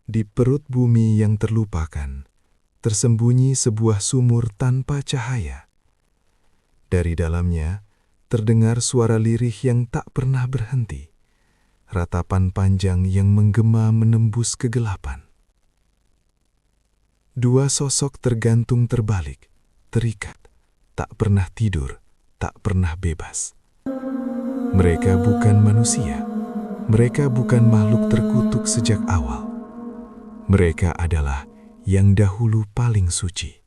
Di perut bumi yang terlupakan, tersembunyi sebuah sumur tanpa cahaya. Dari dalamnya, terdengar suara lirih yang tak pernah berhenti. Ratapan panjang yang menggema menembus kegelapan. Dua sosok tergantung terbalik, terikat, tak pernah tidur, tak pernah bebas. Mereka bukan manusia. Mereka bukan makhluk terkutuk sejak awal. Mereka adalah yang dahulu paling suci.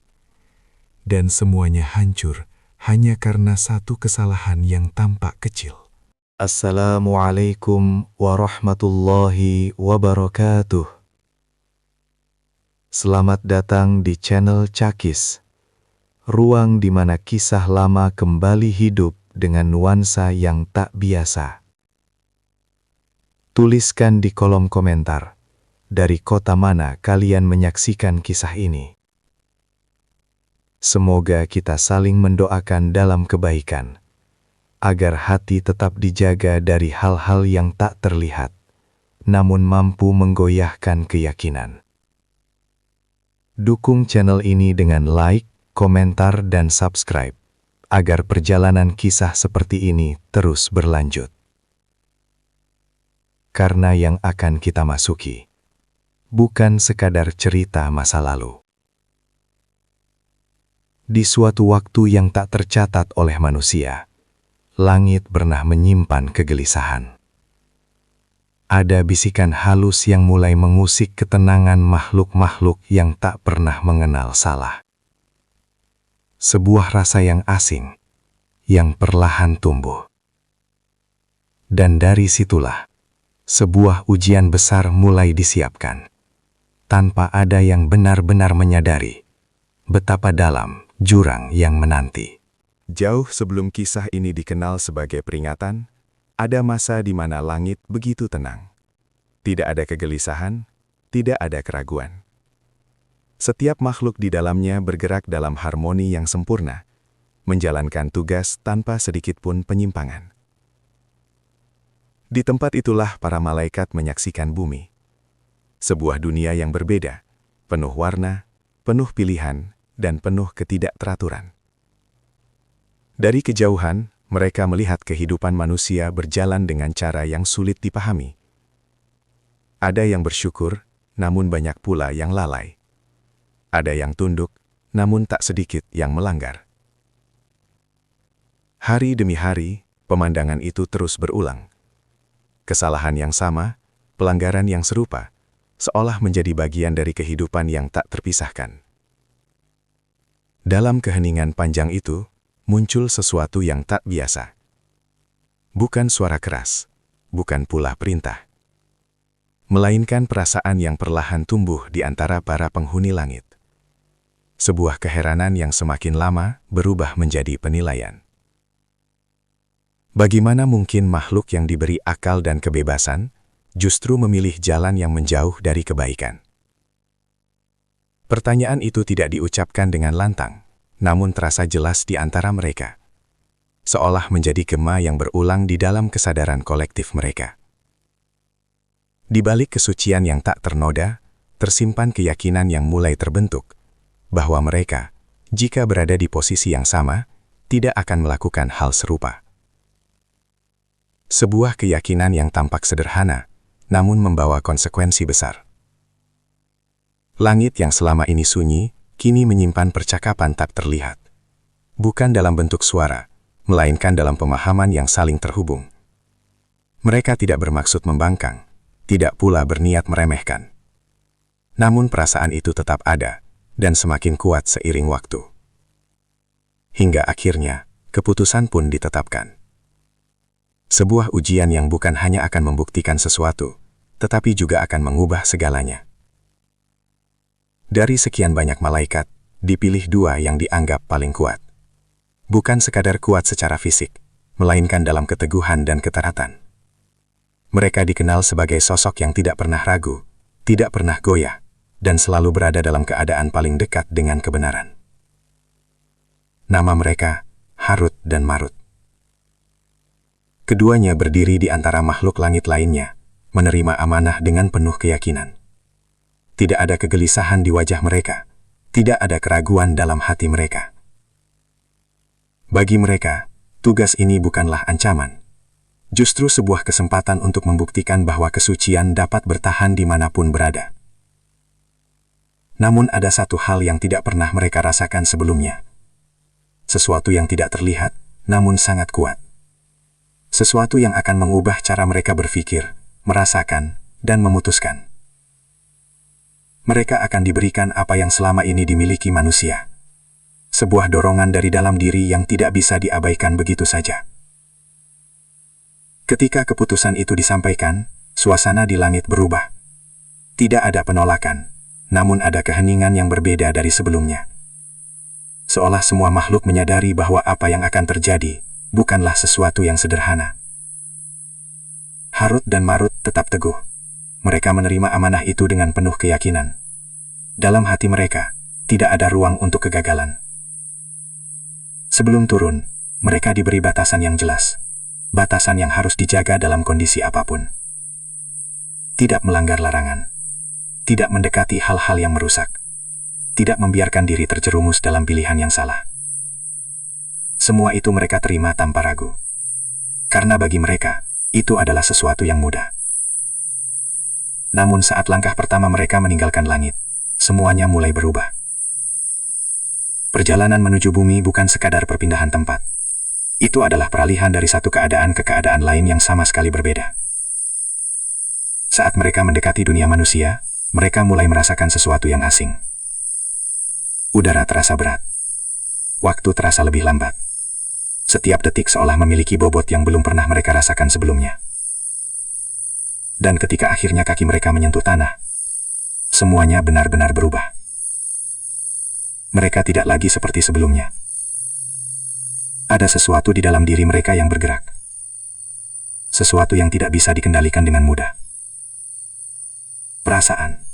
Dan semuanya hancur hanya karena satu kesalahan yang tampak kecil. Assalamualaikum warahmatullahi wabarakatuh. Selamat datang di channel Cakis, ruang di mana kisah lama kembali hidup dengan nuansa yang tak biasa. Tuliskan di kolom komentar, dari kota mana kalian menyaksikan kisah ini. Semoga kita saling mendoakan dalam kebaikan, agar hati tetap dijaga dari hal-hal yang tak terlihat, namun mampu menggoyahkan keyakinan. Dukung channel ini dengan like, komentar, dan subscribe, agar perjalanan kisah seperti ini terus berlanjut. Karena yang akan kita masuki bukan sekadar cerita masa lalu. Di suatu waktu yang tak tercatat oleh manusia, langit pernah menyimpan kegelisahan. Ada bisikan halus yang mulai mengusik ketenangan makhluk-makhluk yang tak pernah mengenal salah. Sebuah rasa yang asing, yang perlahan tumbuh. Dan dari situlah, sebuah ujian besar mulai disiapkan, tanpa ada yang benar-benar menyadari betapa dalam jurang yang menanti. Jauh sebelum kisah ini dikenal sebagai peringatan, ada masa di mana langit begitu tenang. Tidak ada kegelisahan, tidak ada keraguan. Setiap makhluk di dalamnya bergerak dalam harmoni yang sempurna, menjalankan tugas tanpa sedikit pun penyimpangan. Di tempat itulah para malaikat menyaksikan bumi. Sebuah dunia yang berbeda, penuh warna, penuh pilihan, dan penuh ketidakteraturan. Dari kejauhan, mereka melihat kehidupan manusia berjalan dengan cara yang sulit dipahami. Ada yang bersyukur, namun banyak pula yang lalai. Ada yang tunduk, namun tak sedikit yang melanggar. Hari demi hari, pemandangan itu terus berulang. Kesalahan yang sama, pelanggaran yang serupa, seolah menjadi bagian dari kehidupan yang tak terpisahkan. Dalam keheningan panjang itu, muncul sesuatu yang tak biasa. Bukan suara keras, bukan pula perintah, melainkan perasaan yang perlahan tumbuh di antara para penghuni langit. Sebuah keheranan yang semakin lama berubah menjadi penilaian. Bagaimana mungkin makhluk yang diberi akal dan kebebasan justru memilih jalan yang menjauh dari kebaikan? Pertanyaan itu tidak diucapkan dengan lantang, namun terasa jelas di antara mereka, seolah menjadi gema yang berulang di dalam kesadaran kolektif mereka. Di balik kesucian yang tak ternoda, tersimpan keyakinan yang mulai terbentuk, bahwa mereka, jika berada di posisi yang sama, tidak akan melakukan hal serupa. Sebuah keyakinan yang tampak sederhana, namun membawa konsekuensi besar. Langit yang selama ini sunyi, kini menyimpan percakapan tak terlihat. Bukan dalam bentuk suara, melainkan dalam pemahaman yang saling terhubung. Mereka tidak bermaksud membangkang, tidak pula berniat meremehkan. Namun perasaan itu tetap ada, dan semakin kuat seiring waktu. Hingga akhirnya, keputusan pun ditetapkan. Sebuah ujian yang bukan hanya akan membuktikan sesuatu, tetapi juga akan mengubah segalanya. Dari sekian banyak malaikat, dipilih dua yang dianggap paling kuat. Bukan sekadar kuat secara fisik, melainkan dalam keteguhan dan ketetapan. Mereka dikenal sebagai sosok yang tidak pernah ragu, tidak pernah goyah, dan selalu berada dalam keadaan paling dekat dengan kebenaran. Nama mereka, Harut dan Marut. Keduanya berdiri di antara makhluk langit lainnya, menerima amanah dengan penuh keyakinan. Tidak ada kegelisahan di wajah mereka. Tidak ada keraguan dalam hati mereka. Bagi mereka, tugas ini bukanlah ancaman. Justru sebuah kesempatan untuk membuktikan bahwa kesucian dapat bertahan dimanapun berada. Namun ada satu hal yang tidak pernah mereka rasakan sebelumnya. Sesuatu yang tidak terlihat, namun sangat kuat. Sesuatu yang akan mengubah cara mereka berpikir, merasakan, dan memutuskan. Mereka akan diberikan apa yang selama ini dimiliki manusia. Sebuah dorongan dari dalam diri yang tidak bisa diabaikan begitu saja. Ketika keputusan itu disampaikan, suasana di langit berubah. Tidak ada penolakan, namun ada keheningan yang berbeda dari sebelumnya. Seolah semua makhluk menyadari bahwa apa yang akan terjadi bukanlah sesuatu yang sederhana. Harut dan Marut tetap teguh. Mereka menerima amanah itu dengan penuh keyakinan. Dalam hati mereka, tidak ada ruang untuk kegagalan. Sebelum turun, mereka diberi batasan yang jelas. Batasan yang harus dijaga dalam kondisi apapun. Tidak melanggar larangan. Tidak mendekati hal-hal yang merusak. Tidak membiarkan diri terjerumus dalam pilihan yang salah. Semua itu mereka terima tanpa ragu. Karena bagi mereka, itu adalah sesuatu yang mudah. Namun saat langkah pertama mereka meninggalkan langit, semuanya mulai berubah. Perjalanan menuju bumi bukan sekadar perpindahan tempat. Itu adalah peralihan dari satu keadaan ke keadaan lain yang sama sekali berbeda. Saat mereka mendekati dunia manusia, mereka mulai merasakan sesuatu yang asing. Udara terasa berat. Waktu terasa lebih lambat. Setiap detik seolah memiliki bobot yang belum pernah mereka rasakan sebelumnya. Dan ketika akhirnya kaki mereka menyentuh tanah, semuanya benar-benar berubah. Mereka tidak lagi seperti sebelumnya. Ada sesuatu di dalam diri mereka yang bergerak. Sesuatu yang tidak bisa dikendalikan dengan mudah. Perasaan.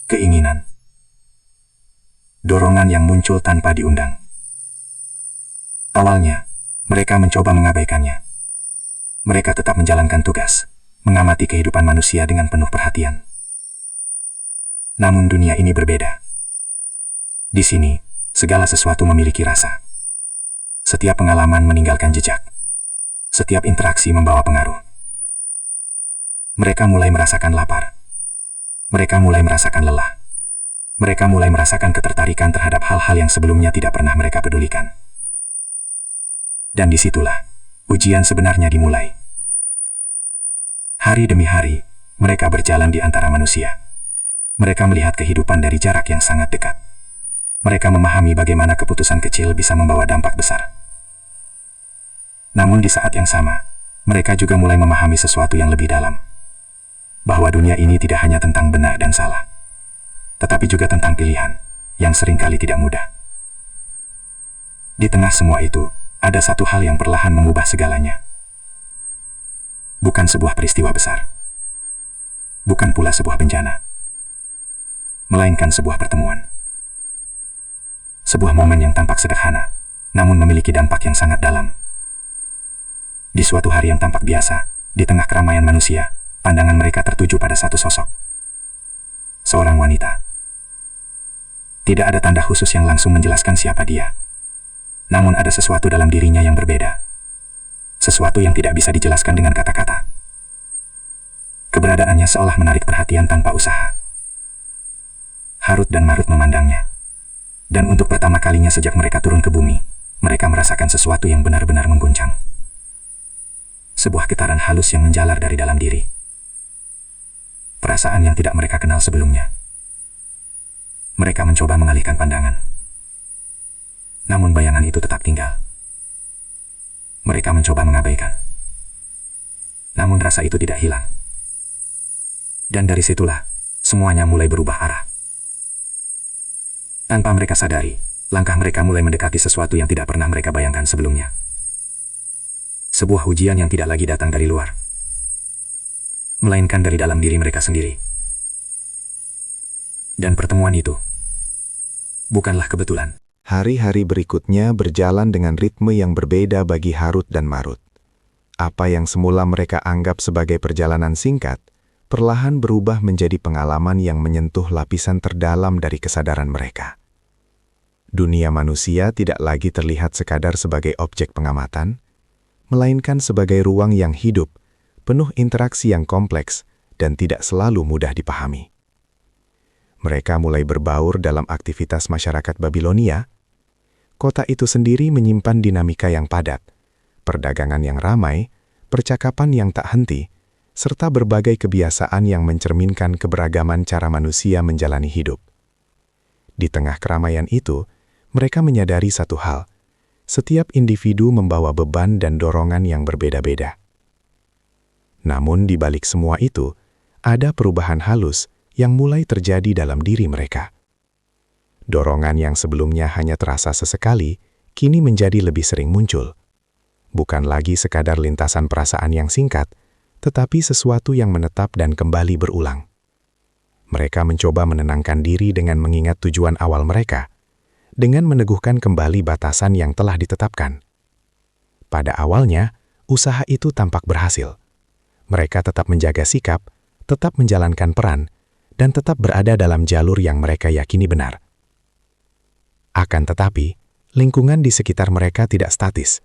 Keinginan. Dorongan yang muncul tanpa diundang. Awalnya, mereka mencoba mengabaikannya. Mereka tetap menjalankan tugas, mengamati kehidupan manusia dengan penuh perhatian. Namun dunia ini berbeda. Di sini, segala sesuatu memiliki rasa. Setiap pengalaman meninggalkan jejak. Setiap interaksi membawa pengaruh. Mereka mulai merasakan lapar. Mereka mulai merasakan lelah. Mereka mulai merasakan ketertarikan terhadap hal-hal yang sebelumnya tidak pernah mereka pedulikan. Dan disitulah, ujian sebenarnya dimulai. Hari demi hari, mereka berjalan di antara manusia. Mereka melihat kehidupan dari jarak yang sangat dekat. Mereka memahami bagaimana keputusan kecil bisa membawa dampak besar. Namun di saat yang sama, mereka juga mulai memahami sesuatu yang lebih dalam. Bahwa dunia ini tidak hanya tentang benar dan salah, tetapi juga tentang pilihan, yang seringkali tidak mudah. Di tengah semua itu, ada satu hal yang perlahan mengubah segalanya. Bukan sebuah peristiwa besar. Bukan pula sebuah bencana. Melainkan sebuah pertemuan. Sebuah momen yang tampak sederhana, namun memiliki dampak yang sangat dalam. Di suatu hari yang tampak biasa, di tengah keramaian manusia, pandangan mereka tertuju pada satu sosok. Seorang wanita. Tidak ada tanda khusus yang langsung menjelaskan siapa dia. Namun ada sesuatu dalam dirinya yang berbeda. Sesuatu yang tidak bisa dijelaskan dengan kata-kata. Keberadaannya seolah menarik perhatian tanpa usaha. Harut dan Marut memandangnya. Dan untuk pertama kalinya sejak mereka turun ke bumi, mereka merasakan sesuatu yang benar-benar mengguncang. Sebuah getaran halus yang menjalar dari dalam diri. Perasaan yang tidak mereka kenal sebelumnya. Mereka mencoba mengalihkan pandangan. Namun bayangan itu tetap tinggal. Mereka mencoba mengabaikan. Namun rasa itu tidak hilang. Dan dari situlah, semuanya mulai berubah arah. Tanpa mereka sadari, langkah mereka mulai mendekati sesuatu yang tidak pernah mereka bayangkan sebelumnya. Sebuah ujian yang tidak lagi datang dari luar, melainkan dari dalam diri mereka sendiri. Dan pertemuan itu bukanlah kebetulan. Hari-hari berikutnya berjalan dengan ritme yang berbeda bagi Harut dan Marut. Apa yang semula mereka anggap sebagai perjalanan singkat, perlahan berubah menjadi pengalaman yang menyentuh lapisan terdalam dari kesadaran mereka. Dunia manusia tidak lagi terlihat sekadar sebagai objek pengamatan, melainkan sebagai ruang yang hidup, penuh interaksi yang kompleks, dan tidak selalu mudah dipahami. Mereka mulai berbaur dalam aktivitas masyarakat Babilonia. Kota itu sendiri menyimpan dinamika yang padat, perdagangan yang ramai, percakapan yang tak henti, serta berbagai kebiasaan yang mencerminkan keberagaman cara manusia menjalani hidup. Di tengah keramaian itu, mereka menyadari satu hal: setiap individu membawa beban dan dorongan yang berbeda-beda. Namun di balik semua itu, ada perubahan halus yang mulai terjadi dalam diri mereka. Dorongan yang sebelumnya hanya terasa sesekali, kini menjadi lebih sering muncul. Bukan lagi sekadar lintasan perasaan yang singkat, tetapi sesuatu yang menetap dan kembali berulang. Mereka mencoba menenangkan diri dengan mengingat tujuan awal mereka, dengan meneguhkan kembali batasan yang telah ditetapkan. Pada awalnya, usaha itu tampak berhasil. Mereka tetap menjaga sikap, tetap menjalankan peran, dan tetap berada dalam jalur yang mereka yakini benar. Akan tetapi, lingkungan di sekitar mereka tidak statis.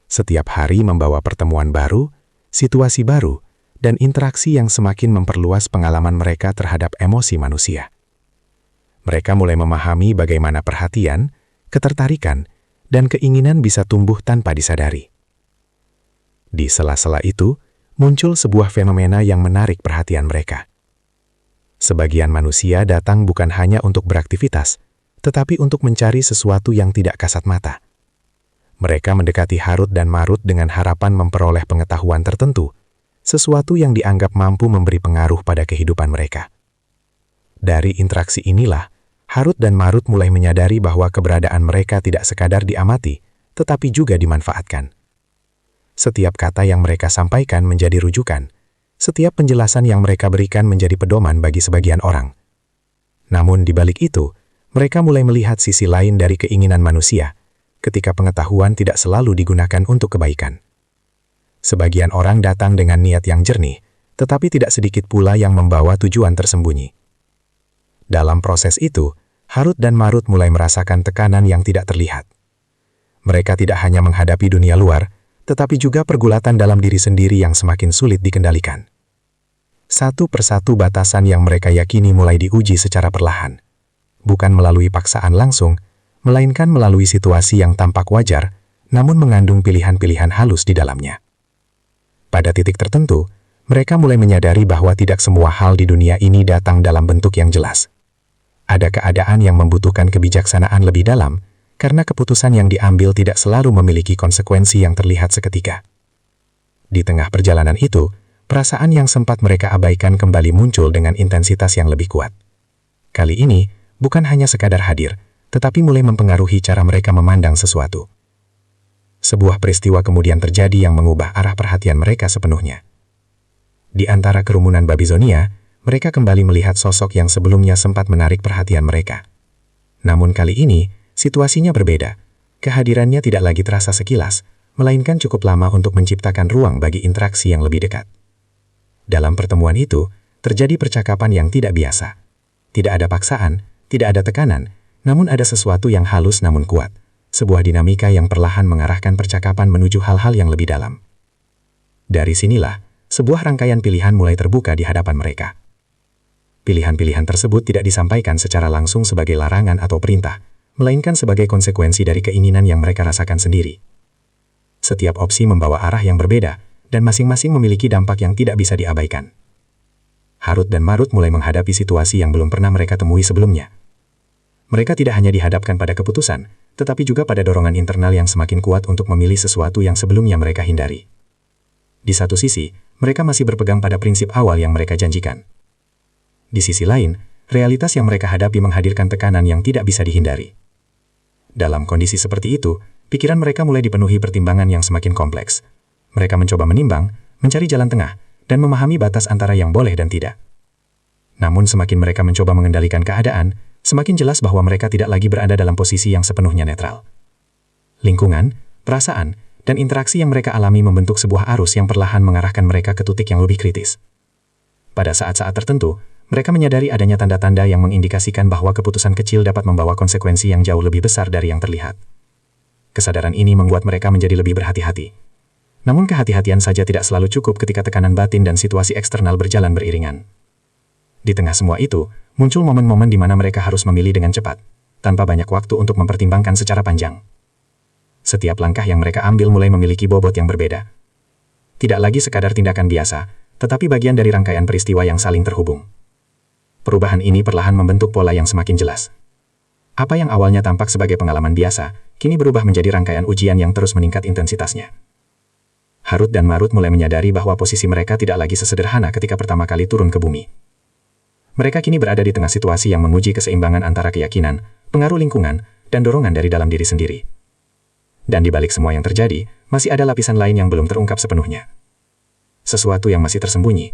Setiap hari membawa pertemuan baru, situasi baru, dan interaksi yang semakin memperluas pengalaman mereka terhadap emosi manusia. Mereka mulai memahami bagaimana perhatian, ketertarikan, dan keinginan bisa tumbuh tanpa disadari. Di sela-sela itu, muncul sebuah fenomena yang menarik perhatian mereka. Sebagian manusia datang bukan hanya untuk beraktivitas, tetapi untuk mencari sesuatu yang tidak kasat mata. Mereka mendekati Harut dan Marut dengan harapan memperoleh pengetahuan tertentu, sesuatu yang dianggap mampu memberi pengaruh pada kehidupan mereka. Dari interaksi inilah, Harut dan Marut mulai menyadari bahwa keberadaan mereka tidak sekadar diamati, tetapi juga dimanfaatkan. Setiap kata yang mereka sampaikan menjadi rujukan, setiap penjelasan yang mereka berikan menjadi pedoman bagi sebagian orang. Namun di balik itu, mereka mulai melihat sisi lain dari keinginan manusia, ketika pengetahuan tidak selalu digunakan untuk kebaikan. Sebagian orang datang dengan niat yang jernih, tetapi tidak sedikit pula yang membawa tujuan tersembunyi. Dalam proses itu, Harut dan Marut mulai merasakan tekanan yang tidak terlihat. Mereka tidak hanya menghadapi dunia luar, tetapi juga pergulatan dalam diri sendiri yang semakin sulit dikendalikan. Satu persatu batasan yang mereka yakini mulai diuji secara perlahan, bukan melalui paksaan langsung, melainkan melalui situasi yang tampak wajar, namun mengandung pilihan-pilihan halus di dalamnya. Pada titik tertentu, mereka mulai menyadari bahwa tidak semua hal di dunia ini datang dalam bentuk yang jelas. Ada keadaan yang membutuhkan kebijaksanaan lebih dalam, karena keputusan yang diambil tidak selalu memiliki konsekuensi yang terlihat seketika. Di tengah perjalanan itu, perasaan yang sempat mereka abaikan kembali muncul dengan intensitas yang lebih kuat. Kali ini, bukan hanya sekadar hadir, tetapi mulai mempengaruhi cara mereka memandang sesuatu. Sebuah peristiwa kemudian terjadi yang mengubah arah perhatian mereka sepenuhnya. Di antara kerumunan Babilonia, mereka kembali melihat sosok yang sebelumnya sempat menarik perhatian mereka. Namun kali ini, situasinya berbeda. Kehadirannya tidak lagi terasa sekilas, melainkan cukup lama untuk menciptakan ruang bagi interaksi yang lebih dekat. Dalam pertemuan itu, terjadi percakapan yang tidak biasa. Tidak ada paksaan, tidak ada tekanan, namun ada sesuatu yang halus namun kuat. Sebuah dinamika yang perlahan mengarahkan percakapan menuju hal-hal yang lebih dalam. Dari sinilah, sebuah rangkaian pilihan mulai terbuka di hadapan mereka. Pilihan-pilihan tersebut tidak disampaikan secara langsung sebagai larangan atau perintah, melainkan sebagai konsekuensi dari keinginan yang mereka rasakan sendiri. Setiap opsi membawa arah yang berbeda, dan masing-masing memiliki dampak yang tidak bisa diabaikan. Harut dan Marut mulai menghadapi situasi yang belum pernah mereka temui sebelumnya. Mereka tidak hanya dihadapkan pada keputusan, tetapi juga pada dorongan internal yang semakin kuat untuk memilih sesuatu yang sebelumnya mereka hindari. Di satu sisi, mereka masih berpegang pada prinsip awal yang mereka janjikan. Di sisi lain, realitas yang mereka hadapi menghadirkan tekanan yang tidak bisa dihindari. Dalam kondisi seperti itu, pikiran mereka mulai dipenuhi pertimbangan yang semakin kompleks. Mereka mencoba menimbang, mencari jalan tengah, dan memahami batas antara yang boleh dan tidak. Namun semakin mereka mencoba mengendalikan keadaan, semakin jelas bahwa mereka tidak lagi berada dalam posisi yang sepenuhnya netral. Lingkungan, perasaan, dan interaksi yang mereka alami membentuk sebuah arus yang perlahan mengarahkan mereka ke titik yang lebih kritis. Pada saat-saat tertentu, mereka menyadari adanya tanda-tanda yang mengindikasikan bahwa keputusan kecil dapat membawa konsekuensi yang jauh lebih besar dari yang terlihat. Kesadaran ini membuat mereka menjadi lebih berhati-hati. Namun kehati-hatian saja tidak selalu cukup ketika tekanan batin dan situasi eksternal berjalan beriringan. Di tengah semua itu, muncul momen-momen di mana mereka harus memilih dengan cepat, tanpa banyak waktu untuk mempertimbangkan secara panjang. Setiap langkah yang mereka ambil mulai memiliki bobot yang berbeda. Tidak lagi sekadar tindakan biasa, tetapi bagian dari rangkaian peristiwa yang saling terhubung. Perubahan ini perlahan membentuk pola yang semakin jelas. Apa yang awalnya tampak sebagai pengalaman biasa, kini berubah menjadi rangkaian ujian yang terus meningkat intensitasnya. Harut dan Marut mulai menyadari bahwa posisi mereka tidak lagi sesederhana ketika pertama kali turun ke bumi. Mereka kini berada di tengah situasi yang menguji keseimbangan antara keyakinan, pengaruh lingkungan, dan dorongan dari dalam diri sendiri. Dan di balik semua yang terjadi, masih ada lapisan lain yang belum terungkap sepenuhnya. Sesuatu yang masih tersembunyi,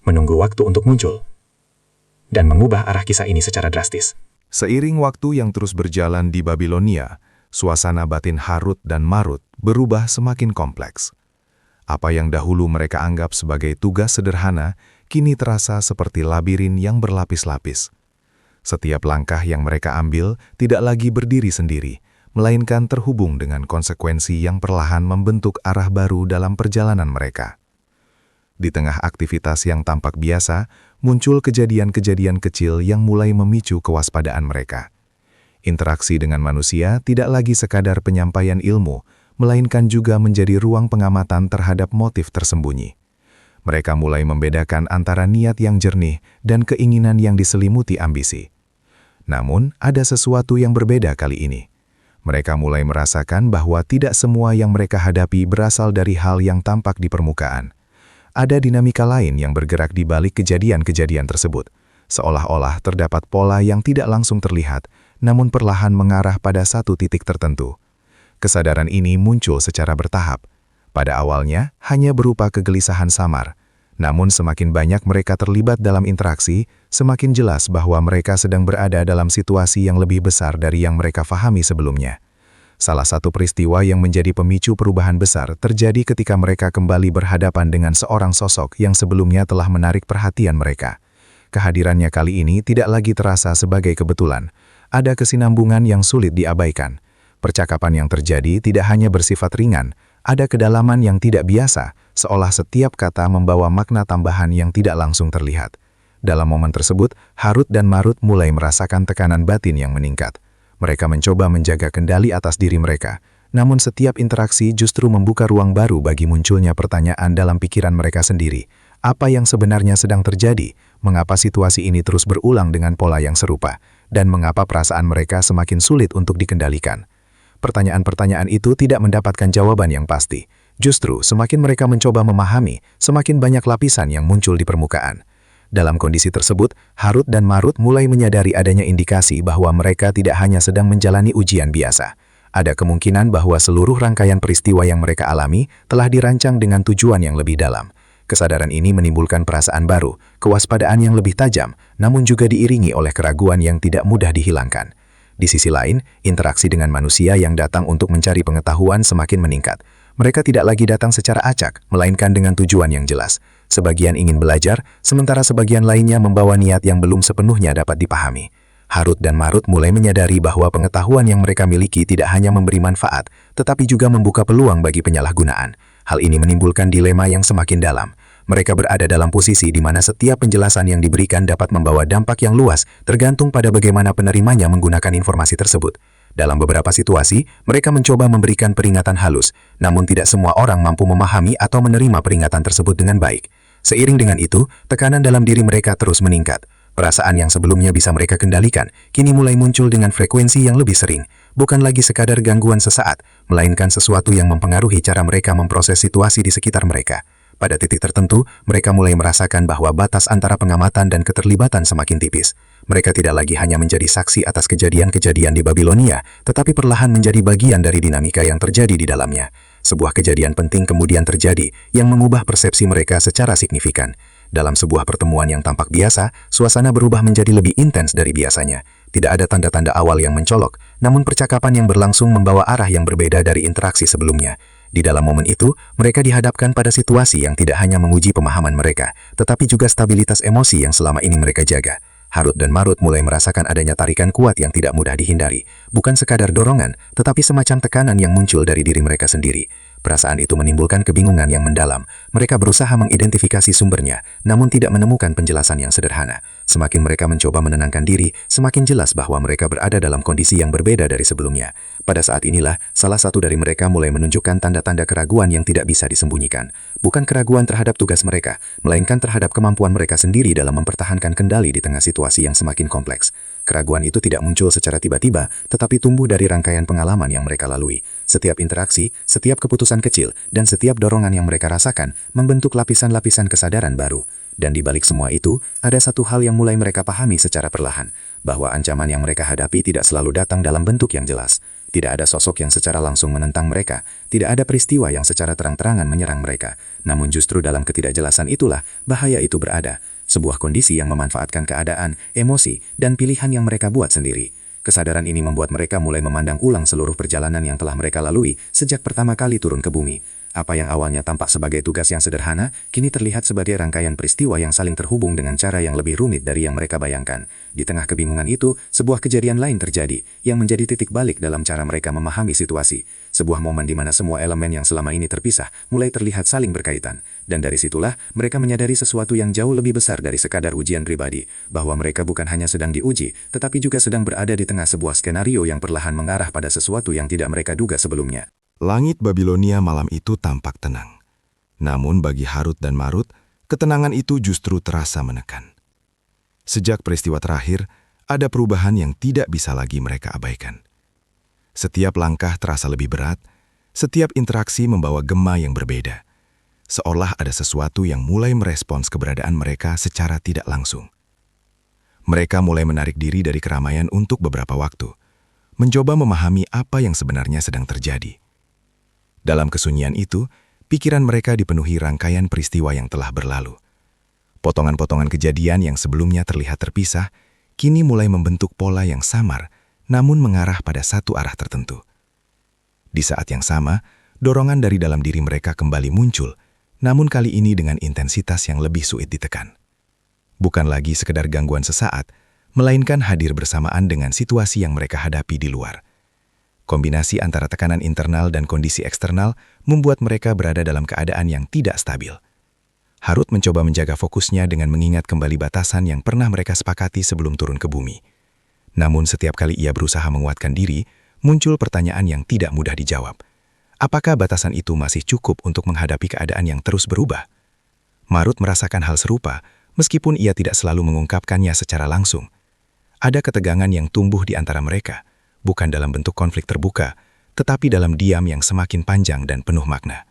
menunggu waktu untuk muncul, dan mengubah arah kisah ini secara drastis. Seiring waktu yang terus berjalan di Babilonia, suasana batin Harut dan Marut berubah semakin kompleks. Apa yang dahulu mereka anggap sebagai tugas sederhana, kini terasa seperti labirin yang berlapis-lapis. Setiap langkah yang mereka ambil tidak lagi berdiri sendiri, melainkan terhubung dengan konsekuensi yang perlahan membentuk arah baru dalam perjalanan mereka. Di tengah aktivitas yang tampak biasa, muncul kejadian-kejadian kecil yang mulai memicu kewaspadaan mereka. Interaksi dengan manusia tidak lagi sekadar penyampaian ilmu, melainkan juga menjadi ruang pengamatan terhadap motif tersembunyi. Mereka mulai membedakan antara niat yang jernih dan keinginan yang diselimuti ambisi. Namun, ada sesuatu yang berbeda kali ini. Mereka mulai merasakan bahwa tidak semua yang mereka hadapi berasal dari hal yang tampak di permukaan. Ada dinamika lain yang bergerak di balik kejadian-kejadian tersebut, seolah-olah terdapat pola yang tidak langsung terlihat, namun perlahan mengarah pada satu titik tertentu. Kesadaran ini muncul secara bertahap. Pada awalnya, hanya berupa kegelisahan samar. Namun semakin banyak mereka terlibat dalam interaksi, semakin jelas bahwa mereka sedang berada dalam situasi yang lebih besar dari yang mereka fahami sebelumnya. Salah satu peristiwa yang menjadi pemicu perubahan besar terjadi ketika mereka kembali berhadapan dengan seorang sosok yang sebelumnya telah menarik perhatian mereka. Kehadirannya kali ini tidak lagi terasa sebagai kebetulan. Ada kesinambungan yang sulit diabaikan. Percakapan yang terjadi tidak hanya bersifat ringan, ada kedalaman yang tidak biasa, seolah setiap kata membawa makna tambahan yang tidak langsung terlihat. Dalam momen tersebut, Harut dan Marut mulai merasakan tekanan batin yang meningkat. Mereka mencoba menjaga kendali atas diri mereka, namun setiap interaksi justru membuka ruang baru bagi munculnya pertanyaan dalam pikiran mereka sendiri. Apa yang sebenarnya sedang terjadi? Mengapa situasi ini terus berulang dengan pola yang serupa? Dan mengapa perasaan mereka semakin sulit untuk dikendalikan? Pertanyaan-pertanyaan itu tidak mendapatkan jawaban yang pasti. Justru, semakin mereka mencoba memahami, semakin banyak lapisan yang muncul di permukaan. Dalam kondisi tersebut, Harut dan Marut mulai menyadari adanya indikasi bahwa mereka tidak hanya sedang menjalani ujian biasa. Ada kemungkinan bahwa seluruh rangkaian peristiwa yang mereka alami telah dirancang dengan tujuan yang lebih dalam. Kesadaran ini menimbulkan perasaan baru, kewaspadaan yang lebih tajam, namun juga diiringi oleh keraguan yang tidak mudah dihilangkan. Di sisi lain, interaksi dengan manusia yang datang untuk mencari pengetahuan semakin meningkat. Mereka tidak lagi datang secara acak, melainkan dengan tujuan yang jelas. Sebagian ingin belajar, sementara sebagian lainnya membawa niat yang belum sepenuhnya dapat dipahami. Harut dan Marut mulai menyadari bahwa pengetahuan yang mereka miliki tidak hanya memberi manfaat, tetapi juga membuka peluang bagi penyalahgunaan. Hal ini menimbulkan dilema yang semakin dalam. Mereka berada dalam posisi di mana setiap penjelasan yang diberikan dapat membawa dampak yang luas, tergantung pada bagaimana penerimanya menggunakan informasi tersebut. Dalam beberapa situasi, mereka mencoba memberikan peringatan halus, namun tidak semua orang mampu memahami atau menerima peringatan tersebut dengan baik. Seiring dengan itu, tekanan dalam diri mereka terus meningkat. Perasaan yang sebelumnya bisa mereka kendalikan, kini mulai muncul dengan frekuensi yang lebih sering. Bukan lagi sekadar gangguan sesaat, melainkan sesuatu yang mempengaruhi cara mereka memproses situasi di sekitar mereka. Pada titik tertentu, mereka mulai merasakan bahwa batas antara pengamatan dan keterlibatan semakin tipis. Mereka tidak lagi hanya menjadi saksi atas kejadian-kejadian di Babilonia, tetapi perlahan menjadi bagian dari dinamika yang terjadi di dalamnya. Sebuah kejadian penting kemudian terjadi yang mengubah persepsi mereka secara signifikan. Dalam sebuah pertemuan yang tampak biasa, suasana berubah menjadi lebih intens dari biasanya. Tidak ada tanda-tanda awal yang mencolok, namun percakapan yang berlangsung membawa arah yang berbeda dari interaksi sebelumnya. Di dalam momen itu, mereka dihadapkan pada situasi yang tidak hanya menguji pemahaman mereka, tetapi juga stabilitas emosi yang selama ini mereka jaga. Harut dan Marut mulai merasakan adanya tarikan kuat yang tidak mudah dihindari. Bukan sekadar dorongan, tetapi semacam tekanan yang muncul dari diri mereka sendiri. Perasaan itu menimbulkan kebingungan yang mendalam. Mereka berusaha mengidentifikasi sumbernya, namun tidak menemukan penjelasan yang sederhana. Semakin mereka mencoba menenangkan diri, semakin jelas bahwa mereka berada dalam kondisi yang berbeda dari sebelumnya. Pada saat inilah, salah satu dari mereka mulai menunjukkan tanda-tanda keraguan yang tidak bisa disembunyikan. Bukan keraguan terhadap tugas mereka, melainkan terhadap kemampuan mereka sendiri dalam mempertahankan kendali di tengah situasi yang semakin kompleks. Keraguan itu tidak muncul secara tiba-tiba, tetapi tumbuh dari rangkaian pengalaman yang mereka lalui. Setiap interaksi, setiap keputusan kecil, dan setiap dorongan yang mereka rasakan membentuk lapisan-lapisan kesadaran baru. Dan di balik semua itu, ada satu hal yang mulai mereka pahami secara perlahan, bahwa ancaman yang mereka hadapi tidak selalu datang dalam bentuk yang jelas. Tidak ada sosok yang secara langsung menentang mereka, tidak ada peristiwa yang secara terang-terangan menyerang mereka. Namun justru dalam ketidakjelasan itulah bahaya itu berada. Sebuah kondisi yang memanfaatkan keadaan, emosi, dan pilihan yang mereka buat sendiri. Kesadaran ini membuat mereka mulai memandang ulang seluruh perjalanan yang telah mereka lalui sejak pertama kali turun ke bumi. Apa yang awalnya tampak sebagai tugas yang sederhana, kini terlihat sebagai rangkaian peristiwa yang saling terhubung dengan cara yang lebih rumit dari yang mereka bayangkan. Di tengah kebingungan itu, sebuah kejadian lain terjadi, yang menjadi titik balik dalam cara mereka memahami situasi. Sebuah momen di mana semua elemen yang selama ini terpisah, mulai terlihat saling berkaitan. Dan dari situlah, mereka menyadari sesuatu yang jauh lebih besar dari sekadar ujian pribadi, bahwa mereka bukan hanya sedang diuji, tetapi juga sedang berada di tengah sebuah skenario yang perlahan mengarah pada sesuatu yang tidak mereka duga sebelumnya. Langit Babilonia malam itu tampak tenang. Namun bagi Harut dan Marut, ketenangan itu justru terasa menekan. Sejak peristiwa terakhir, ada perubahan yang tidak bisa lagi mereka abaikan. Setiap langkah terasa lebih berat, setiap interaksi membawa gema yang berbeda. Seolah ada sesuatu yang mulai merespons keberadaan mereka secara tidak langsung. Mereka mulai menarik diri dari keramaian untuk beberapa waktu, mencoba memahami apa yang sebenarnya sedang terjadi. Dalam kesunyian itu, pikiran mereka dipenuhi rangkaian peristiwa yang telah berlalu. Potongan-potongan kejadian yang sebelumnya terlihat terpisah, kini mulai membentuk pola yang samar, namun mengarah pada satu arah tertentu. Di saat yang sama, dorongan dari dalam diri mereka kembali muncul, namun kali ini dengan intensitas yang lebih sulit ditekan. Bukan lagi sekedar gangguan sesaat, melainkan hadir bersamaan dengan situasi yang mereka hadapi di luar. Kombinasi antara tekanan internal dan kondisi eksternal membuat mereka berada dalam keadaan yang tidak stabil. Harut mencoba menjaga fokusnya dengan mengingat kembali batasan yang pernah mereka sepakati sebelum turun ke bumi. Namun setiap kali ia berusaha menguatkan diri, muncul pertanyaan yang tidak mudah dijawab. Apakah batasan itu masih cukup untuk menghadapi keadaan yang terus berubah? Marut merasakan hal serupa, meskipun ia tidak selalu mengungkapkannya secara langsung. Ada ketegangan yang tumbuh di antara mereka, bukan dalam bentuk konflik terbuka, tetapi dalam diam yang semakin panjang dan penuh makna.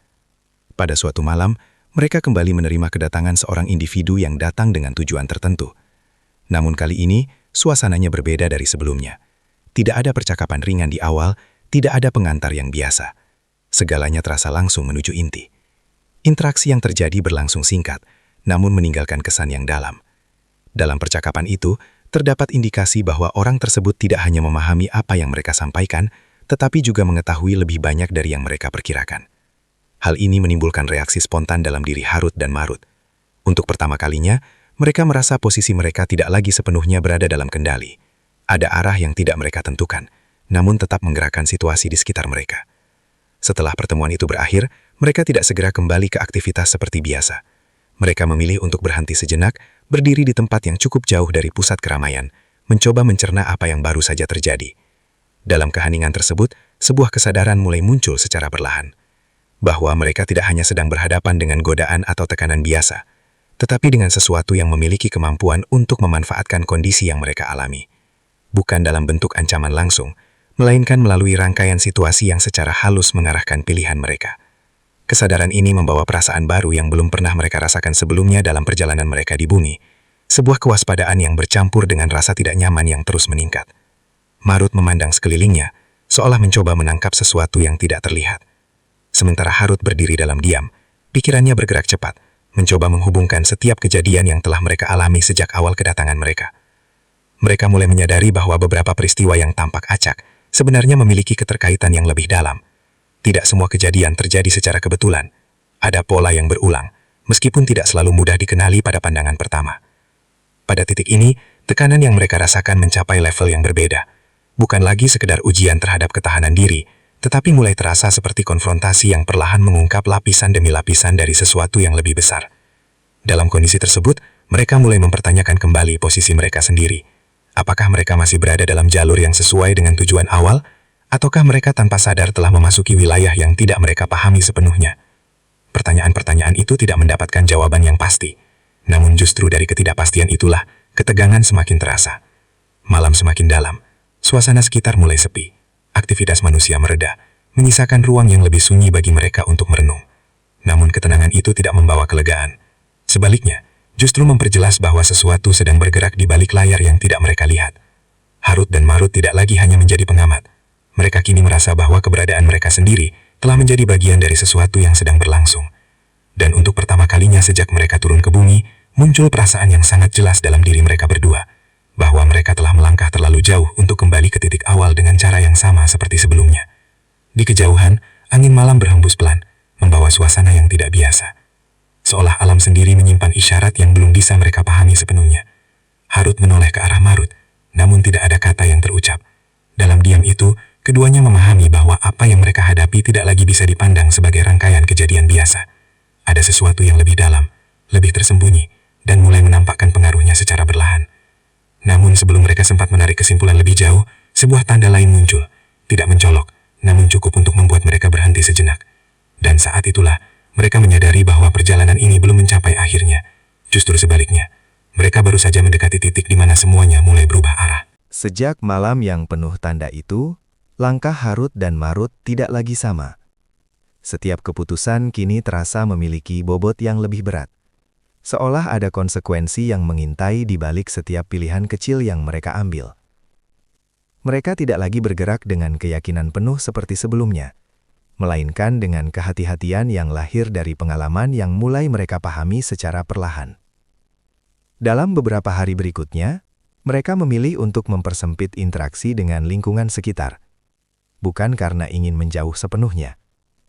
Pada suatu malam, mereka kembali menerima kedatangan seorang individu yang datang dengan tujuan tertentu. Namun kali ini, suasananya berbeda dari sebelumnya. Tidak ada percakapan ringan di awal, tidak ada pengantar yang biasa. Segalanya terasa langsung menuju inti. Interaksi yang terjadi berlangsung singkat, namun meninggalkan kesan yang dalam. Dalam percakapan itu, terdapat indikasi bahwa orang tersebut tidak hanya memahami apa yang mereka sampaikan, tetapi juga mengetahui lebih banyak dari yang mereka perkirakan. Hal ini menimbulkan reaksi spontan dalam diri Harut dan Marut. Untuk pertama kalinya, mereka merasa posisi mereka tidak lagi sepenuhnya berada dalam kendali. Ada arah yang tidak mereka tentukan, namun tetap menggerakkan situasi di sekitar mereka. Setelah pertemuan itu berakhir, mereka tidak segera kembali ke aktivitas seperti biasa. Mereka memilih untuk berhenti sejenak, berdiri di tempat yang cukup jauh dari pusat keramaian, mencoba mencerna apa yang baru saja terjadi. Dalam keheningan tersebut, sebuah kesadaran mulai muncul secara perlahan. Bahwa mereka tidak hanya sedang berhadapan dengan godaan atau tekanan biasa, tetapi dengan sesuatu yang memiliki kemampuan untuk memanfaatkan kondisi yang mereka alami. Bukan dalam bentuk ancaman langsung, melainkan melalui rangkaian situasi yang secara halus mengarahkan pilihan mereka. Kesadaran ini membawa perasaan baru yang belum pernah mereka rasakan sebelumnya dalam perjalanan mereka di bumi. Sebuah kewaspadaan yang bercampur dengan rasa tidak nyaman yang terus meningkat. Marut memandang sekelilingnya, seolah mencoba menangkap sesuatu yang tidak terlihat. Sementara Harut berdiri dalam diam, pikirannya bergerak cepat, mencoba menghubungkan setiap kejadian yang telah mereka alami sejak awal kedatangan mereka. Mereka mulai menyadari bahwa beberapa peristiwa yang tampak acak sebenarnya memiliki keterkaitan yang lebih dalam. Tidak semua kejadian terjadi secara kebetulan. Ada pola yang berulang, meskipun tidak selalu mudah dikenali pada pandangan pertama. Pada titik ini, tekanan yang mereka rasakan mencapai level yang berbeda. Bukan lagi sekedar ujian terhadap ketahanan diri, tetapi mulai terasa seperti konfrontasi yang perlahan mengungkap lapisan demi lapisan dari sesuatu yang lebih besar. Dalam kondisi tersebut, mereka mulai mempertanyakan kembali posisi mereka sendiri. Apakah mereka masih berada dalam jalur yang sesuai dengan tujuan awal, ataukah mereka tanpa sadar telah memasuki wilayah yang tidak mereka pahami sepenuhnya? Pertanyaan-pertanyaan itu tidak mendapatkan jawaban yang pasti. Namun justru dari ketidakpastian itulah, ketegangan semakin terasa. Malam semakin dalam, suasana sekitar mulai sepi. Aktivitas manusia mereda, menyisakan ruang yang lebih sunyi bagi mereka untuk merenung. Namun ketenangan itu tidak membawa kelegaan. Sebaliknya, justru memperjelas bahwa sesuatu sedang bergerak di balik layar yang tidak mereka lihat. Harut dan Marut tidak lagi hanya menjadi pengamat. Mereka kini merasa bahwa keberadaan mereka sendiri telah menjadi bagian dari sesuatu yang sedang berlangsung. Dan untuk pertama kalinya sejak mereka turun ke bumi, muncul perasaan yang sangat jelas dalam diri mereka berdua, bahwa mereka telah melangkah terlalu jauh untuk kembali ke titik awal dengan cara yang sama seperti sebelumnya. Di kejauhan, angin malam berhembus pelan, membawa suasana yang tidak biasa. Seolah alam sendiri menyimpan isyarat yang belum bisa mereka pahami sepenuhnya. Harut menoleh ke arah Marut, namun tidak ada kata yang terucap. Dalam diam itu, keduanya memahami bahwa apa yang mereka hadapi tidak lagi bisa dipandang sebagai rangkaian kejadian biasa. Ada sesuatu yang lebih dalam, lebih tersembunyi, dan mulai menampakkan pengaruhnya secara perlahan. Namun sebelum mereka sempat menarik kesimpulan lebih jauh, sebuah tanda lain muncul. Tidak mencolok, namun cukup untuk membuat mereka berhenti sejenak. Dan saat itulah, mereka menyadari bahwa perjalanan ini belum mencapai akhirnya. Justru sebaliknya, mereka baru saja mendekati titik di mana semuanya mulai berubah arah. Sejak malam yang penuh tanda itu, langkah Harut dan Marut tidak lagi sama. Setiap keputusan kini terasa memiliki bobot yang lebih berat. Seolah ada konsekuensi yang mengintai di balik setiap pilihan kecil yang mereka ambil. Mereka tidak lagi bergerak dengan keyakinan penuh seperti sebelumnya, melainkan dengan kehati-hatian yang lahir dari pengalaman yang mulai mereka pahami secara perlahan. Dalam beberapa hari berikutnya, mereka memilih untuk mempersempit interaksi dengan lingkungan sekitar. Bukan karena ingin menjauh sepenuhnya,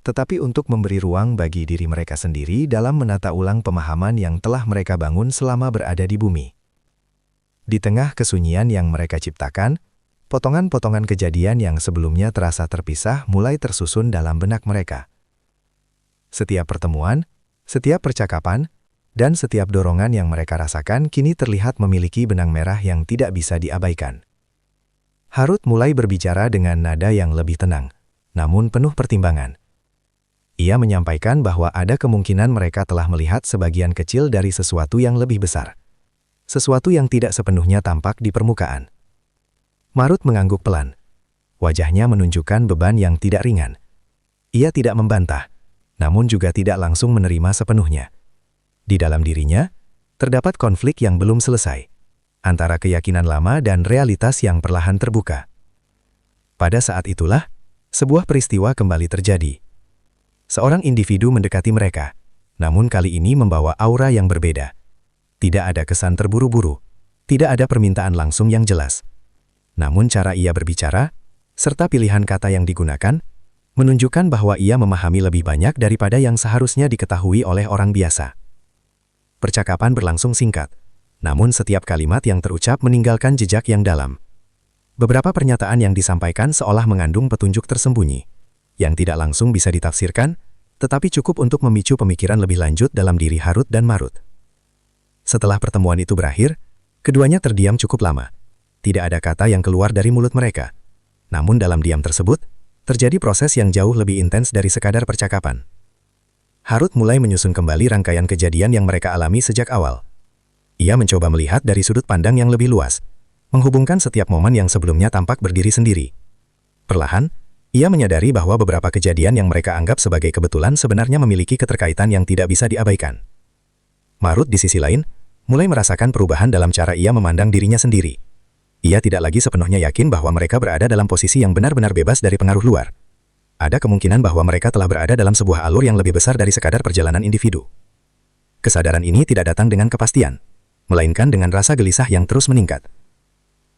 tetapi untuk memberi ruang bagi diri mereka sendiri dalam menata ulang pemahaman yang telah mereka bangun selama berada di bumi. Di tengah kesunyian yang mereka ciptakan, potongan-potongan kejadian yang sebelumnya terasa terpisah mulai tersusun dalam benak mereka. Setiap pertemuan, setiap percakapan, dan setiap dorongan yang mereka rasakan kini terlihat memiliki benang merah yang tidak bisa diabaikan. Harut mulai berbicara dengan nada yang lebih tenang, namun penuh pertimbangan. Ia menyampaikan bahwa ada kemungkinan mereka telah melihat sebagian kecil dari sesuatu yang lebih besar. Sesuatu yang tidak sepenuhnya tampak di permukaan. Marut mengangguk pelan. Wajahnya menunjukkan beban yang tidak ringan. Ia tidak membantah, namun juga tidak langsung menerima sepenuhnya. Di dalam dirinya, terdapat konflik yang belum selesai, antara keyakinan lama dan realitas yang perlahan terbuka. Pada saat itulah, sebuah peristiwa kembali terjadi. Seorang individu mendekati mereka, namun kali ini membawa aura yang berbeda. Tidak ada kesan terburu-buru, tidak ada permintaan langsung yang jelas. Namun cara ia berbicara, serta pilihan kata yang digunakan, menunjukkan bahwa ia memahami lebih banyak daripada yang seharusnya diketahui oleh orang biasa. Percakapan berlangsung singkat, namun setiap kalimat yang terucap meninggalkan jejak yang dalam. Beberapa pernyataan yang disampaikan seolah mengandung petunjuk tersembunyi, yang tidak langsung bisa ditafsirkan, tetapi cukup untuk memicu pemikiran lebih lanjut dalam diri Harut dan Marut. Setelah pertemuan itu berakhir, keduanya terdiam cukup lama. Tidak ada kata yang keluar dari mulut mereka. Namun dalam diam tersebut, terjadi proses yang jauh lebih intens dari sekadar percakapan. Harut mulai menyusun kembali rangkaian kejadian yang mereka alami sejak awal. Ia mencoba melihat dari sudut pandang yang lebih luas, menghubungkan setiap momen yang sebelumnya tampak berdiri sendiri. Perlahan, ia menyadari bahwa beberapa kejadian yang mereka anggap sebagai kebetulan sebenarnya memiliki keterkaitan yang tidak bisa diabaikan. Marut di sisi lain, mulai merasakan perubahan dalam cara ia memandang dirinya sendiri. Ia tidak lagi sepenuhnya yakin bahwa mereka berada dalam posisi yang benar-benar bebas dari pengaruh luar. Ada kemungkinan bahwa mereka telah berada dalam sebuah alur yang lebih besar dari sekadar perjalanan individu. Kesadaran ini tidak datang dengan kepastian, melainkan dengan rasa gelisah yang terus meningkat.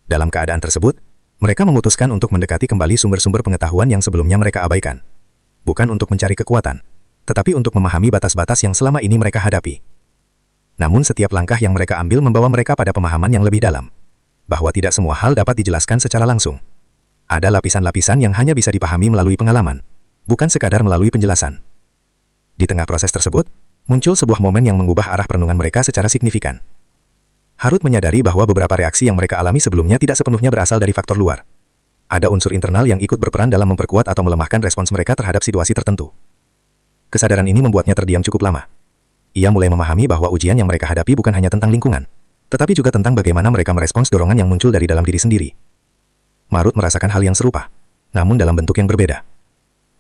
Dalam keadaan tersebut, mereka memutuskan untuk mendekati kembali sumber-sumber pengetahuan yang sebelumnya mereka abaikan. bukan untuk mencari kekuatan, tetapi untuk memahami batas-batas yang selama ini mereka hadapi. Namun setiap langkah yang mereka ambil membawa mereka pada pemahaman yang lebih dalam, bahwa tidak semua hal dapat dijelaskan secara langsung. Ada lapisan-lapisan yang hanya bisa dipahami melalui pengalaman, bukan sekadar melalui penjelasan. Di tengah proses tersebut, muncul sebuah momen yang mengubah arah perenungan mereka secara signifikan. Harut menyadari bahwa beberapa reaksi yang mereka alami sebelumnya tidak sepenuhnya berasal dari faktor luar. Ada unsur internal yang ikut berperan dalam memperkuat atau melemahkan respons mereka terhadap situasi tertentu. Kesadaran ini membuatnya terdiam cukup lama. Ia mulai memahami bahwa ujian yang mereka hadapi bukan hanya tentang lingkungan, tetapi juga tentang bagaimana mereka merespons dorongan yang muncul dari dalam diri sendiri. Marut merasakan hal yang serupa, namun dalam bentuk yang berbeda.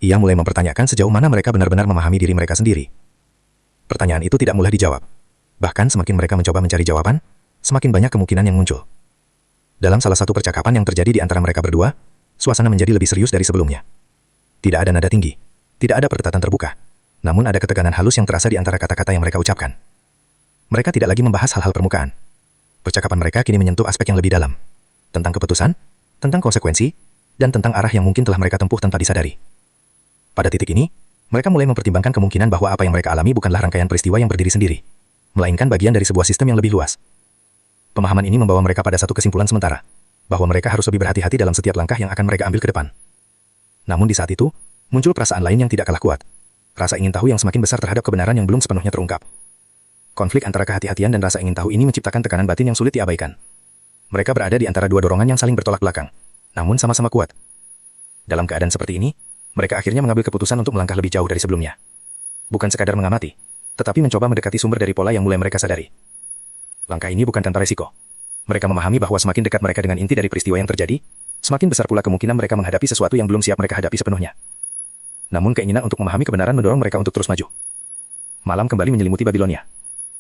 Ia mulai mempertanyakan sejauh mana mereka benar-benar memahami diri mereka sendiri. Pertanyaan itu tidak mudah dijawab. Bahkan semakin mereka mencoba mencari jawaban, semakin banyak kemungkinan yang muncul. Dalam salah satu percakapan yang terjadi di antara mereka berdua, suasana menjadi lebih serius dari sebelumnya. Tidak ada nada tinggi, tidak ada pertatan terbuka, namun ada ketegangan halus yang terasa di antara kata-kata yang mereka ucapkan. Mereka tidak lagi membahas hal-hal permukaan. Percakapan mereka kini menyentuh aspek yang lebih dalam, tentang keputusan, tentang konsekuensi, dan tentang arah yang mungkin telah mereka tempuh tanpa disadari. Pada titik ini, mereka mulai mempertimbangkan kemungkinan bahwa apa yang mereka alami bukanlah rangkaian peristiwa yang berdiri sendiri, melainkan bagian dari sebuah sistem yang lebih luas. Pemahaman ini membawa mereka pada satu kesimpulan sementara, bahwa mereka harus lebih berhati-hati dalam setiap langkah yang akan mereka ambil ke depan. Namun di saat itu, muncul perasaan lain yang tidak kalah kuat. Rasa ingin tahu yang semakin besar terhadap kebenaran yang belum sepenuhnya terungkap. Konflik antara kehati-hatian dan rasa ingin tahu ini menciptakan tekanan batin yang sulit diabaikan. Mereka berada di antara dua dorongan yang saling bertolak belakang, namun sama-sama kuat. Dalam keadaan seperti ini, mereka akhirnya mengambil keputusan untuk melangkah lebih jauh dari sebelumnya. Bukan sekadar mengamati, tetapi mencoba mendekati sumber dari pola yang mulai mereka sadari. Langkah ini bukan tanpa risiko. Mereka memahami bahwa semakin dekat mereka dengan inti dari peristiwa yang terjadi, semakin besar pula kemungkinan mereka menghadapi sesuatu yang belum siap mereka hadapi sepenuhnya. Namun keinginan untuk memahami kebenaran mendorong mereka untuk terus maju. Malam kembali menyelimuti Babilonia.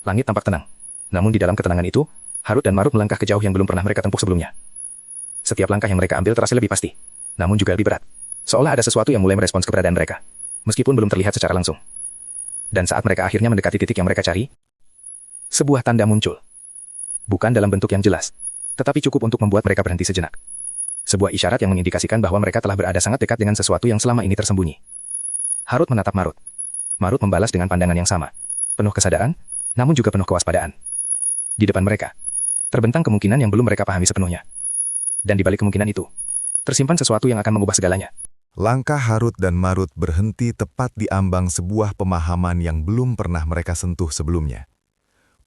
Langit tampak tenang. Namun di dalam ketenangan itu, Harut dan Marut melangkah ke jauh yang belum pernah mereka tempuh sebelumnya. Setiap langkah yang mereka ambil terasa lebih pasti, namun juga lebih berat. Seolah ada sesuatu yang mulai merespons keberadaan mereka, meskipun belum terlihat secara langsung. Dan saat mereka akhirnya mendekati titik yang mereka cari, sebuah tanda muncul. Bukan dalam bentuk yang jelas, tetapi cukup untuk membuat mereka berhenti sejenak. Sebuah isyarat yang mengindikasikan bahwa mereka telah berada sangat dekat dengan sesuatu yang selama ini tersembunyi. Harut menatap Marut. Marut membalas dengan pandangan yang sama, penuh kesadaran, namun juga penuh kewaspadaan. Di depan mereka, terbentang kemungkinan yang belum mereka pahami sepenuhnya. Dan di balik kemungkinan itu, tersimpan sesuatu yang akan mengubah segalanya. Langkah Harut dan Marut berhenti tepat di ambang sebuah pemahaman yang belum pernah mereka sentuh sebelumnya.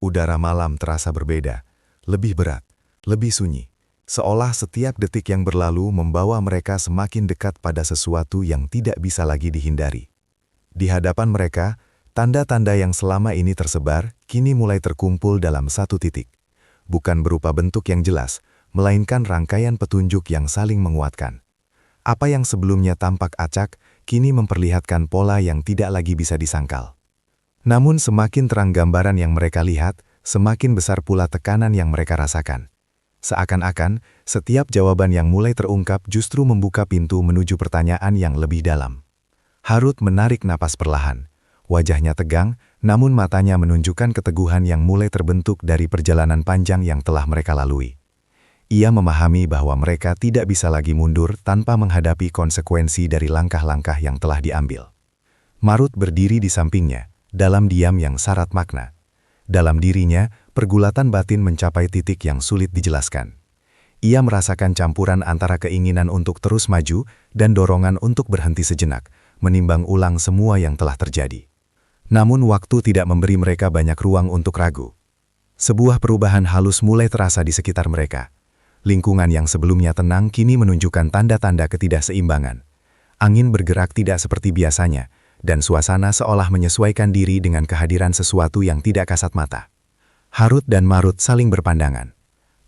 Udara malam terasa berbeda, lebih berat, lebih sunyi, seolah setiap detik yang berlalu membawa mereka semakin dekat pada sesuatu yang tidak bisa lagi dihindari. Di hadapan mereka, tanda-tanda yang selama ini tersebar kini mulai terkumpul dalam satu titik. Bukan berupa bentuk yang jelas, melainkan rangkaian petunjuk yang saling menguatkan. Apa yang sebelumnya tampak acak, kini memperlihatkan pola yang tidak lagi bisa disangkal. Namun semakin terang gambaran yang mereka lihat, semakin besar pula tekanan yang mereka rasakan. Seakan-akan, setiap jawaban yang mulai terungkap justru membuka pintu menuju pertanyaan yang lebih dalam. Harut menarik napas perlahan. Wajahnya tegang, namun matanya menunjukkan keteguhan yang mulai terbentuk dari perjalanan panjang yang telah mereka lalui. Ia memahami bahwa mereka tidak bisa lagi mundur tanpa menghadapi konsekuensi dari langkah-langkah yang telah diambil. Marut berdiri di sampingnya, dalam diam yang syarat makna. Dalam dirinya, pergulatan batin mencapai titik yang sulit dijelaskan. Ia merasakan campuran antara keinginan untuk terus maju dan dorongan untuk berhenti sejenak, menimbang ulang semua yang telah terjadi. Namun waktu tidak memberi mereka banyak ruang untuk ragu. Sebuah perubahan halus mulai terasa di sekitar mereka. Lingkungan yang sebelumnya tenang kini menunjukkan tanda-tanda ketidakseimbangan. Angin bergerak tidak seperti biasanya, dan suasana seolah menyesuaikan diri dengan kehadiran sesuatu yang tidak kasat mata. Harut dan Marut saling berpandangan.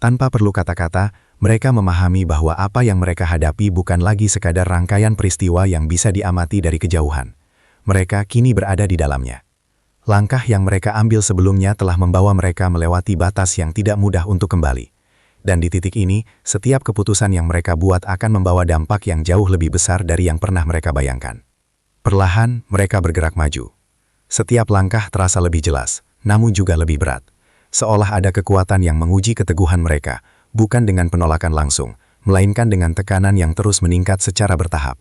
Tanpa perlu kata-kata, mereka memahami bahwa apa yang mereka hadapi bukan lagi sekadar rangkaian peristiwa yang bisa diamati dari kejauhan. Mereka kini berada di dalamnya. Langkah yang mereka ambil sebelumnya telah membawa mereka melewati batas yang tidak mudah untuk kembali. Dan di titik ini, setiap keputusan yang mereka buat akan membawa dampak yang jauh lebih besar dari yang pernah mereka bayangkan. Perlahan, mereka bergerak maju. Setiap langkah terasa lebih jelas, namun juga lebih berat. Seolah ada kekuatan yang menguji keteguhan mereka, bukan dengan penolakan langsung, melainkan dengan tekanan yang terus meningkat secara bertahap.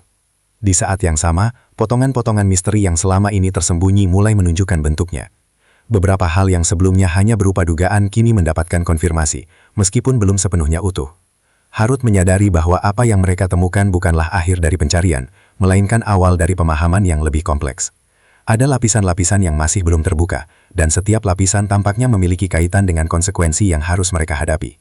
Di saat yang sama, potongan-potongan misteri yang selama ini tersembunyi mulai menunjukkan bentuknya. Beberapa hal yang sebelumnya hanya berupa dugaan kini mendapatkan konfirmasi, meskipun belum sepenuhnya utuh. Harut menyadari bahwa apa yang mereka temukan bukanlah akhir dari pencarian, melainkan awal dari pemahaman yang lebih kompleks. Ada lapisan-lapisan yang masih belum terbuka, dan setiap lapisan tampaknya memiliki kaitan dengan konsekuensi yang harus mereka hadapi.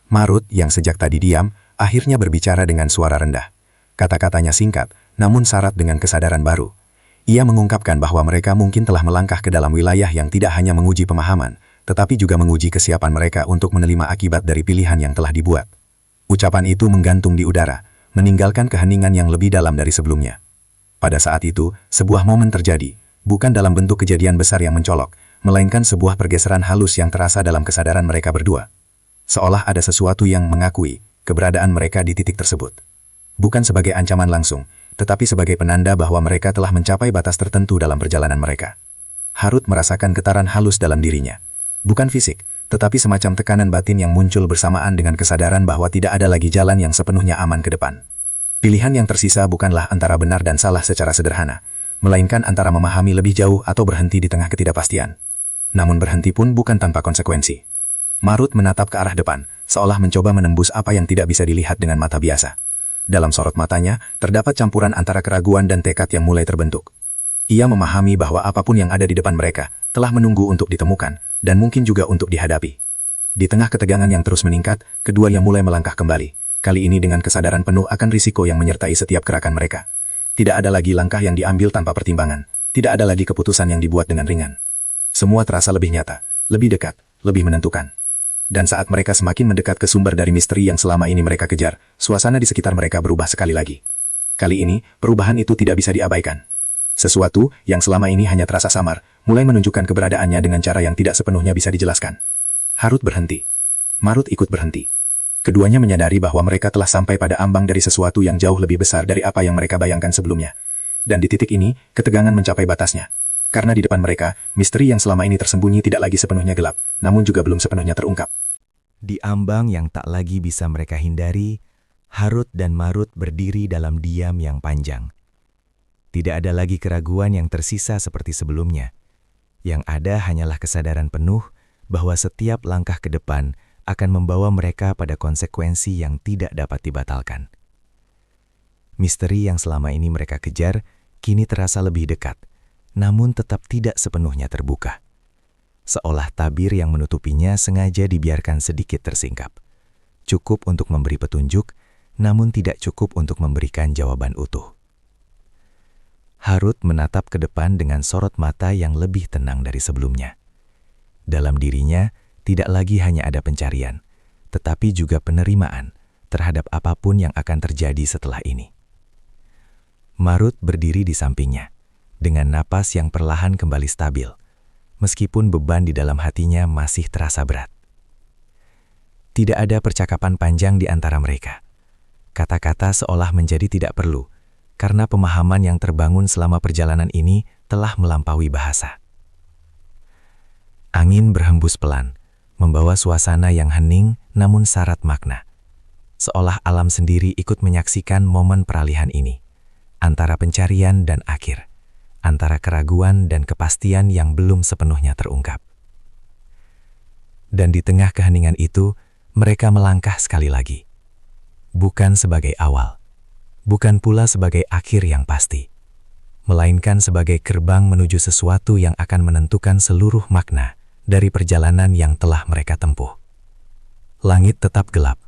Marut, yang sejak tadi diam, akhirnya berbicara dengan suara rendah. Kata-katanya singkat, namun syarat dengan kesadaran baru. Ia mengungkapkan bahwa mereka mungkin telah melangkah ke dalam wilayah yang tidak hanya menguji pemahaman, tetapi juga menguji kesiapan mereka untuk menerima akibat dari pilihan yang telah dibuat. Ucapan itu menggantung di udara, meninggalkan keheningan yang lebih dalam dari sebelumnya. Pada saat itu, sebuah momen terjadi, bukan dalam bentuk kejadian besar yang mencolok, melainkan sebuah pergeseran halus yang terasa dalam kesadaran mereka berdua. Seolah ada sesuatu yang mengakui keberadaan mereka di titik tersebut. Bukan sebagai ancaman langsung, tetapi sebagai penanda bahwa mereka telah mencapai batas tertentu dalam perjalanan mereka. Harut merasakan getaran halus dalam dirinya. Bukan fisik, tetapi semacam tekanan batin yang muncul bersamaan dengan kesadaran bahwa tidak ada lagi jalan yang sepenuhnya aman ke depan. Pilihan yang tersisa bukanlah antara benar dan salah secara sederhana, melainkan antara memahami lebih jauh atau berhenti di tengah ketidakpastian. Namun berhenti pun bukan tanpa konsekuensi. Marut menatap ke arah depan, seolah mencoba menembus apa yang tidak bisa dilihat dengan mata biasa. Dalam sorot matanya, terdapat campuran antara keraguan dan tekad yang mulai terbentuk. Ia memahami bahwa apapun yang ada di depan mereka telah menunggu untuk ditemukan, dan mungkin juga untuk dihadapi. Di tengah ketegangan yang terus meningkat, keduanya mulai melangkah kembali, kali ini dengan kesadaran penuh akan risiko yang menyertai setiap gerakan mereka. Tidak ada lagi langkah yang diambil tanpa pertimbangan, tidak ada lagi keputusan yang dibuat dengan ringan. Semua terasa lebih nyata, lebih dekat, lebih menentukan. Dan saat mereka semakin mendekat ke sumber dari misteri yang selama ini mereka kejar, suasana di sekitar mereka berubah sekali lagi. Kali ini, perubahan itu tidak bisa diabaikan. Sesuatu yang selama ini hanya terasa samar, mulai menunjukkan keberadaannya dengan cara yang tidak sepenuhnya bisa dijelaskan. Harut berhenti. Marut ikut berhenti. Keduanya menyadari bahwa mereka telah sampai pada ambang dari sesuatu yang jauh lebih besar dari apa yang mereka bayangkan sebelumnya. Dan di titik ini, ketegangan mencapai batasnya. Karena di depan mereka, misteri yang selama ini tersembunyi tidak lagi sepenuhnya gelap, namun juga belum sepenuhnya terungkap. Di ambang yang tak lagi bisa mereka hindari, Harut dan Marut berdiri dalam diam yang panjang. Tidak ada lagi keraguan yang tersisa seperti sebelumnya. Yang ada hanyalah kesadaran penuh bahwa setiap langkah ke depan akan membawa mereka pada konsekuensi yang tidak dapat dibatalkan. Misteri yang selama ini mereka kejar kini terasa lebih dekat, namun tetap tidak sepenuhnya terbuka. Seolah tabir yang menutupinya sengaja dibiarkan sedikit tersingkap. Cukup untuk memberi petunjuk, namun tidak cukup untuk memberikan jawaban utuh. Harut menatap ke depan dengan sorot mata yang lebih tenang dari sebelumnya. Dalam dirinya, tidak lagi hanya ada pencarian, tetapi juga penerimaan terhadap apapun yang akan terjadi setelah ini. Marut berdiri di sampingnya, dengan napas yang perlahan kembali stabil, meskipun beban di dalam hatinya masih terasa berat. Tidak ada percakapan panjang di antara mereka. Kata-kata seolah menjadi tidak perlu, karena pemahaman yang terbangun selama perjalanan ini telah melampaui bahasa. Angin berhembus pelan, membawa suasana yang hening namun syarat makna. Seolah alam sendiri ikut menyaksikan momen peralihan ini, antara pencarian dan akhir, antara keraguan dan kepastian yang belum sepenuhnya terungkap. Dan di tengah keheningan itu, mereka melangkah sekali lagi. Bukan sebagai awal, bukan pula sebagai akhir yang pasti, melainkan sebagai gerbang menuju sesuatu yang akan menentukan seluruh makna dari perjalanan yang telah mereka tempuh. Langit tetap gelap,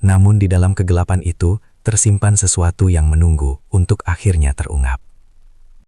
namun di dalam kegelapan itu tersimpan sesuatu yang menunggu untuk akhirnya terungkap.